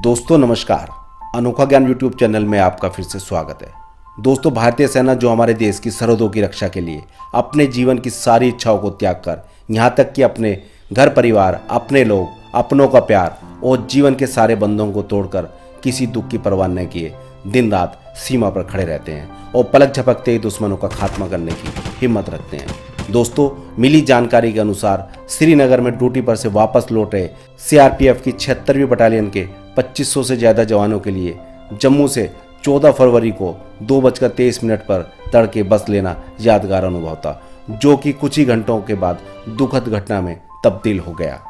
दोस्तों नमस्कार। अनोखा ज्ञान यूट्यूब चैनल में आपका फिर से स्वागत है। दोस्तों, भारतीय सेना जो हमारे देश की सरहदों की रक्षा के लिए अपने जीवन की सारी इच्छाओं को त्याग कर यहाँ तक कि अपने घर परिवार, अपने लोग, अपनों का प्यार और जीवन के सारे बंधनों को तोड़कर किसी दुख की परवाह न किए दिन रात सीमा पर खड़े रहते हैं और पलक झपकते ही दुश्मनों का खात्मा करने की हिम्मत रखते हैं। दोस्तों, मिली जानकारी के अनुसार श्रीनगर में ड्यूटी पर से वापस लौट रहे सीआरपीएफ की 76वीं बटालियन के 2500 से ज़्यादा जवानों के लिए जम्मू से 14 फरवरी को 2:23 पर तड़के बस लेना यादगार अनुभव था, जो कि कुछ ही घंटों के बाद दुखद घटना में तब्दील हो गया।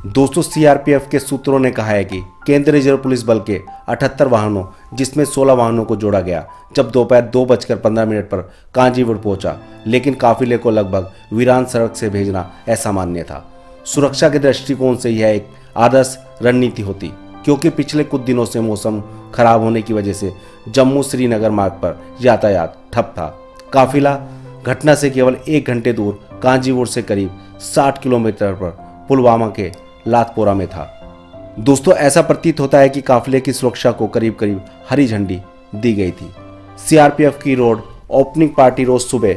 दोस्तों, सीआरपीएफ के सूत्रों ने कहा है कि केंद्रीय रिजर्व पुलिस बल के 78 वाहनों, जिसमें 16 वाहनों को जोड़ा गया, जब दोपहर 2:15 पर कांजीवुर पहुंचा, लेकिन काफिले को लगभग वीरान सड़क से भेजना असामान्य था। सुरक्षा के दृष्टिकोण से यह एक आदर्श रणनीति होती, क्योंकि पिछले कुछ दिनों से मौसम खराब होने की वजह से जम्मू श्रीनगर मार्ग पर यातायात ठप था। काफिला घटना से केवल 1 घंटे दूर कांजीवुर से करीब 60 किलोमीटर पर पुलवामा के लातपोरा में था। दोस्तों, ऐसा प्रतीत होता है कि काफिले की सुरक्षा को करीब करीब हरी झंडी दी गई थी। सीआरपीएफ की रोड ओपनिंग पार्टी रोज सुबह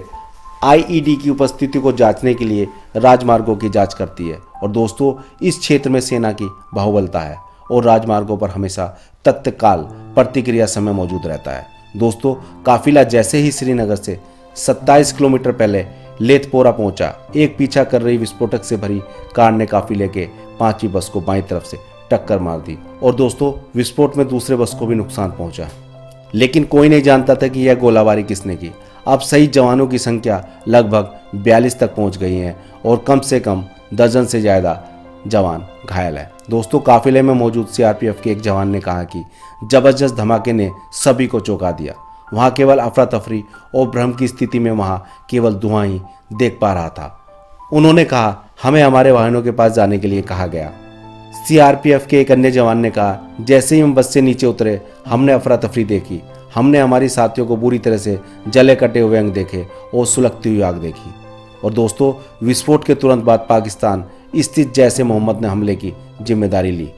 आईईडी की उपस्थिति को जांचने के लिए राजमार्गों की जांच करती है। और दोस्तों, इस क्षेत्र में सेना की बाहुबलता है और राजमार्गों पर हमेशा तत्काल प्रतिक्रिया समय मौजूद रहता है। दोस्तों, काफिला जैसे ही श्रीनगर से 27 किलोमीटर पहले लेथपोरा पहुंचा, एक पीछा कर रही विस्फोटक से भरी कार ने काफिले के 5वीं बस को बाईं तरफ से टक्कर मार दी। और दोस्तों, विस्फोट में दूसरे बस को भी नुकसान पहुंचा, लेकिन कोई नहीं जानता था कि यह गोलाबारी किसने की। अब शहीद जवानों की संख्या लगभग 42 तक पहुंच गई है और कम से कम दर्जन से ज़्यादा जवान घायल है। दोस्तों, काफिले में मौजूद सीआरपीएफ के एक जवान ने कहा कि जबरदस्त धमाके ने सभी को चौंका दिया। वहाँ केवल अफरा तफरी और भ्रम की स्थिति में वहाँ केवल धुआं ही देख पा रहा था। उन्होंने कहा, हमें हमारे वाहनों के पास जाने के लिए कहा गया। सीआरपीएफ के एक अन्य जवान ने कहा, जैसे ही हम बस से नीचे उतरे, हमने अफरा तफरी देखी। हमने हमारी साथियों को बुरी तरह से जले कटे हुए अंग देखे और सुलगती हुई आग देखी। और दोस्तों, विस्फोट के तुरंत बाद पाकिस्तान स्थित जैश ए मोहम्मद ने हमले की जिम्मेदारी ली।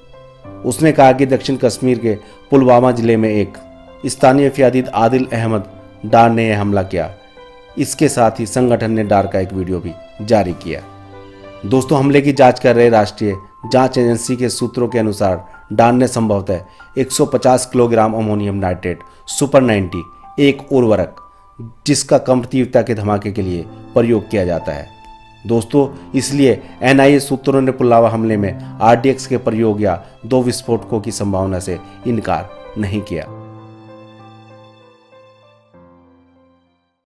उसने कहा कि दक्षिण कश्मीर के पुलवामा जिले में एक स्थानीय फ़ियादी आदिल अहमद डार ने यह हमला किया। इसके साथ ही संगठन ने डार का एक वीडियो भी जारी किया। दोस्तों, हमले की जांच कर रहे राष्ट्रीय जांच एजेंसी के सूत्रों के अनुसार डार ने संभवतः 150 किलोग्राम अमोनियम नाइट्रेट सुपर 90, एक उर्वरक जिसका कम तीव्रता के धमाके के लिए प्रयोग किया जाता है। दोस्तों, इसलिए एनआईए सूत्रों ने पुलवामा हमले में आरडीएक्स के प्रयोग या 2 विस्फोटकों की संभावना से इनकार नहीं किया।